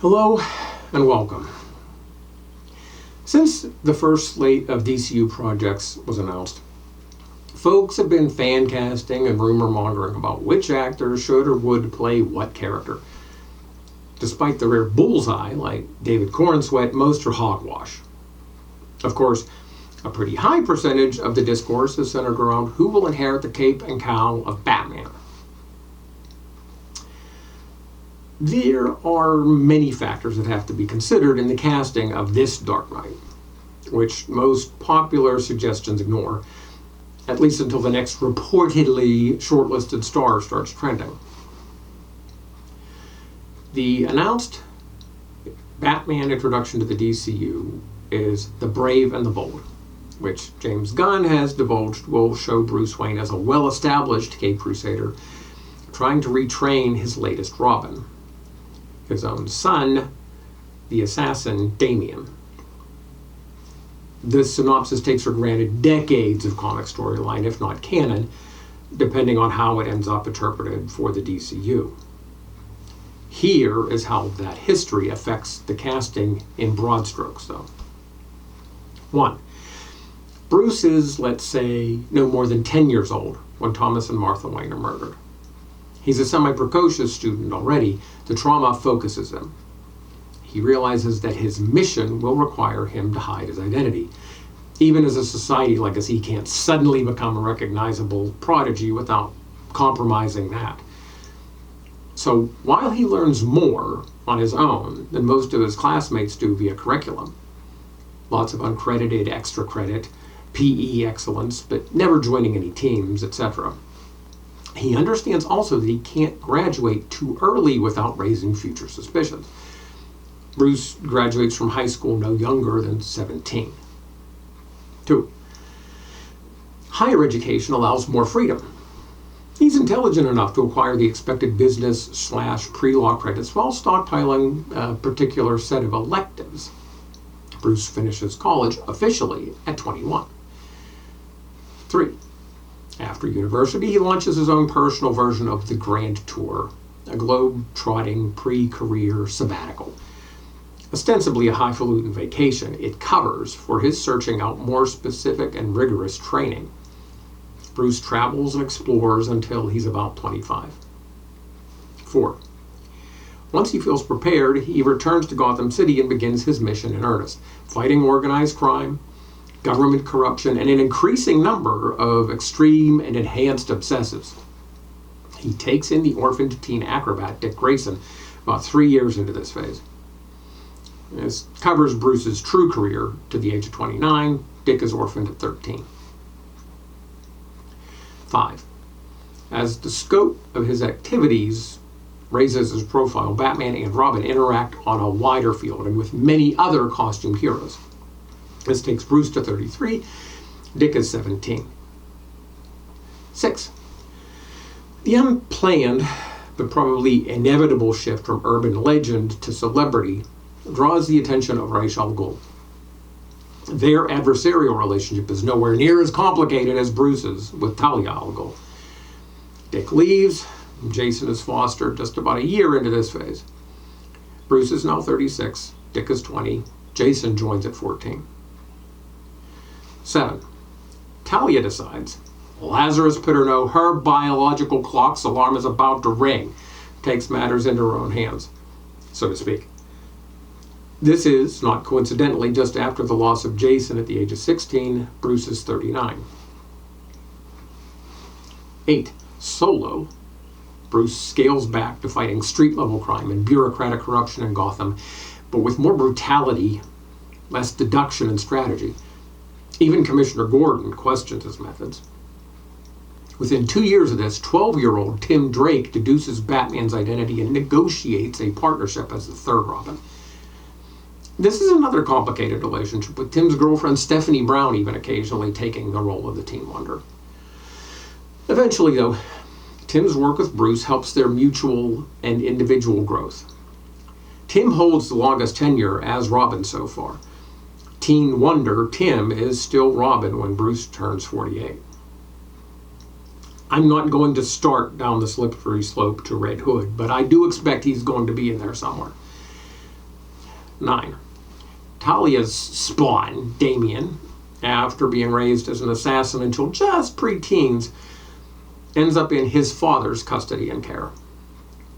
Hello and welcome. Since the first slate of DCU projects was announced, folks have been fan casting and rumor mongering about which actor should or would play what character. Despite the rare bullseye like David Cornsweet, most are hogwash. Of course, a pretty high percentage of the discourse is centered around who will inherit the cape and cowl of Batman. There are many factors that have to be considered in the casting of this Dark Knight, which most popular suggestions ignore, at least until the next reportedly shortlisted star starts trending. The announced Batman introduction to the DCU is The Brave and the Bold, which James Gunn has divulged will show Bruce Wayne as a well-established Cape Crusader trying to retrain his latest Robin, his own son, the assassin Damian. This synopsis takes for granted decades of comic storyline, if not canon, depending on how it ends up interpreted for the DCU. Here is how that history affects the casting in broad strokes, though. 1. Bruce is, let's say, no more than 10 years old when Thomas and Martha Wayne are murdered. He's a semi-precocious student already. The trauma focuses him. He realizes that his mission will require him to hide his identity. Even as a society like us, he can't suddenly become a recognizable prodigy without compromising that. So while he learns more on his own than most of his classmates do via curriculum, lots of uncredited extra credit, PE excellence, but never joining any teams, etc., he understands also that he can't graduate too early without raising future suspicions. Bruce graduates from high school no younger than 17. 2. Higher education allows more freedom. He's intelligent enough to acquire the expected business/pre-law credits while stockpiling a particular set of electives. Bruce finishes college officially at 21. 3. After university, he launches his own personal version of the Grand Tour, a globe-trotting pre-career sabbatical. Ostensibly a highfalutin vacation, it covers for his searching out more specific and rigorous training. Bruce travels and explores until he's about 25. 4. Once he feels prepared, he returns to Gotham City and begins his mission in earnest, fighting organized crime, government corruption, and an increasing number of extreme and enhanced obsessives. He takes in the orphaned teen acrobat Dick Grayson about 3 years into this phase. This covers Bruce's true career to the age of 29. Dick is orphaned at 13. 5. As the scope of his activities raises his profile, Batman and Robin interact on a wider field and with many other costume heroes. This takes Bruce to 33, Dick is 17. 6. The unplanned, but probably inevitable shift from urban legend to celebrity draws the attention of Ra's al Ghul. Their adversarial relationship is nowhere near as complicated as Bruce's with Talia al Ghul. Dick leaves, Jason is fostered just about a year into this phase. Bruce is now 36, Dick is 20, Jason joins at 14. 7. Talia decides, Lazarus put her know her biological clock's alarm is about to ring, takes matters into her own hands, so to speak. This is, not coincidentally, just after the loss of Jason at the age of 16, Bruce is 39. 8. Solo. Bruce scales back to fighting street-level crime and bureaucratic corruption in Gotham, but with more brutality, less deduction and strategy. Even Commissioner Gordon questions his methods. Within 2 years of this, 12-year-old Tim Drake deduces Batman's identity and negotiates a partnership as the third Robin. This is another complicated relationship, with Tim's girlfriend Stephanie Brown even occasionally taking the role of the Teen Wonder. Eventually, though, Tim's work with Bruce helps their mutual and individual growth. Tim holds the longest tenure as Robin so far. Teen Wonder Tim is still Robin when Bruce turns 48. I'm not going to start down the slippery slope to Red Hood, but I do expect he's going to be in there somewhere. 9. Talia's spawn, Damien, after being raised as an assassin until just pre-teens, ends up in his father's custody and care.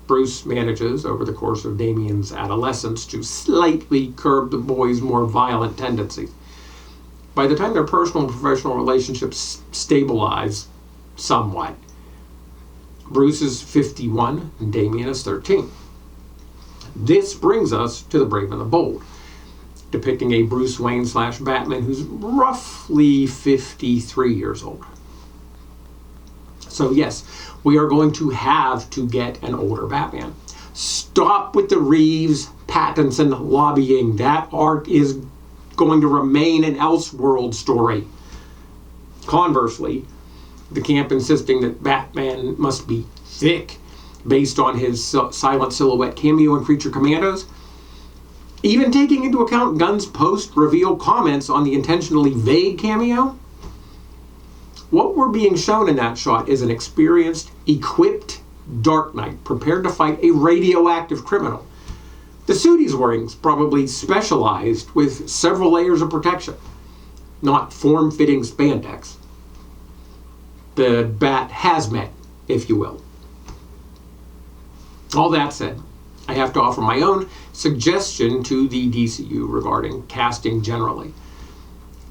Bruce manages, over the course of Damien's adolescence, to slightly curb the boy's more violent tendencies. By the time their personal and professional relationships stabilize somewhat, Bruce is 51 and Damien is 13. This brings us to The Brave and the Bold, depicting a Bruce Wayne / Batman who's roughly 53 years old. So yes, we are going to have to get an older Batman. Stop with the Reeves, Pattinson lobbying. That arc is going to remain an Elseworld story. Conversely, the camp insisting that Batman must be thick based on his silent silhouette cameo in Creature Commandos, even taking into account Gunn's post-reveal comments on the intentionally vague cameo, what we're being shown in that shot is an experienced, equipped Dark Knight prepared to fight a radioactive criminal. The suit he's wearing is probably specialized with several layers of protection, not form-fitting spandex. The Bat hazmat, if you will. All that said, I have to offer my own suggestion to the DCU regarding casting generally.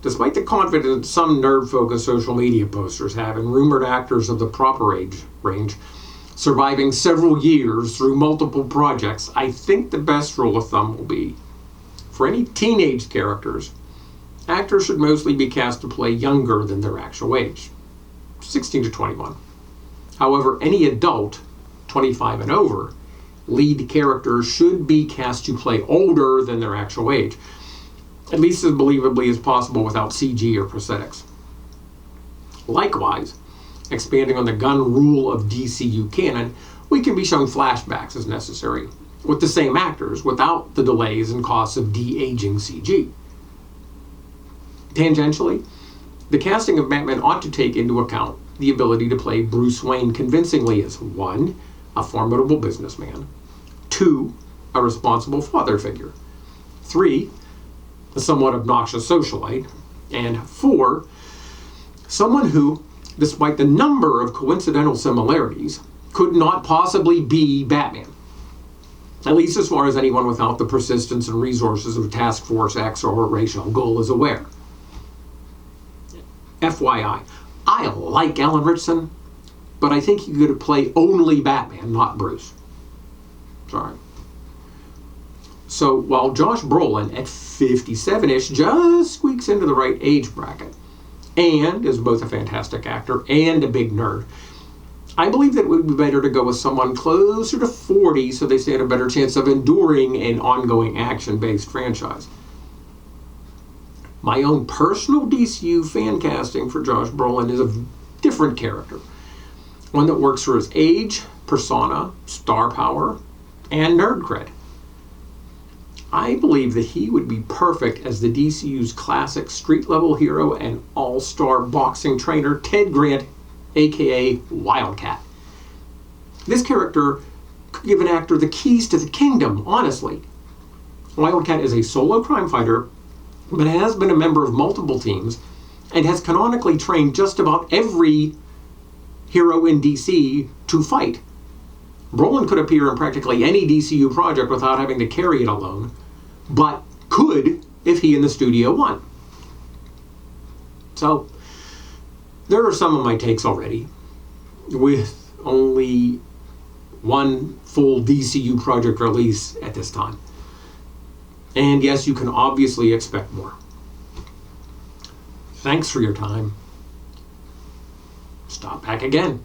Despite the confidence some nerd-focused social media posters have in rumored actors of the proper age range surviving several years through multiple projects, I think the best rule of thumb will be, for any teenage characters, actors should mostly be cast to play younger than their actual age, 16 to 21. However, any adult, 25 and over, lead characters should be cast to play older than their actual age, at least as believably as possible without CG or prosthetics. Likewise, expanding on the Gunn rule of DCU canon, we can be shown flashbacks as necessary, with the same actors, without the delays and costs of de-aging CG. Tangentially, the casting of Batman ought to take into account the ability to play Bruce Wayne convincingly as 1, a formidable businessman, 2, a responsible father figure, 3, a somewhat obnoxious socialite, and 4, someone who, despite the number of coincidental similarities, could not possibly be Batman, at least as far as anyone without the persistence and resources of Task Force X or Ra's al Ghul is aware. FYI, I like Alan Ritchson, but I think he could play only Batman, not Bruce. Sorry. So while Josh Brolin at 57-ish just squeaks into the right age bracket, and is both a fantastic actor and a big nerd, I believe that it would be better to go with someone closer to 40 so they stand a better chance of enduring an ongoing action-based franchise. My own personal DCU fan casting for Josh Brolin is a different character, one that works for his age, persona, star power, and nerd cred. I believe that he would be perfect as the DCU's classic street-level hero and all-star boxing trainer, Ted Grant, aka Wildcat. This character could give an actor the keys to the kingdom, honestly. Wildcat is a solo crime fighter, but has been a member of multiple teams and has canonically trained just about every hero in DC to fight. Brolin could appear in practically any DCU project without having to carry it alone, but could if he and the studio won. So, there are some of my takes already, with only one full DCU project release at this time. And yes, you can obviously expect more. Thanks for your time. Stop back again.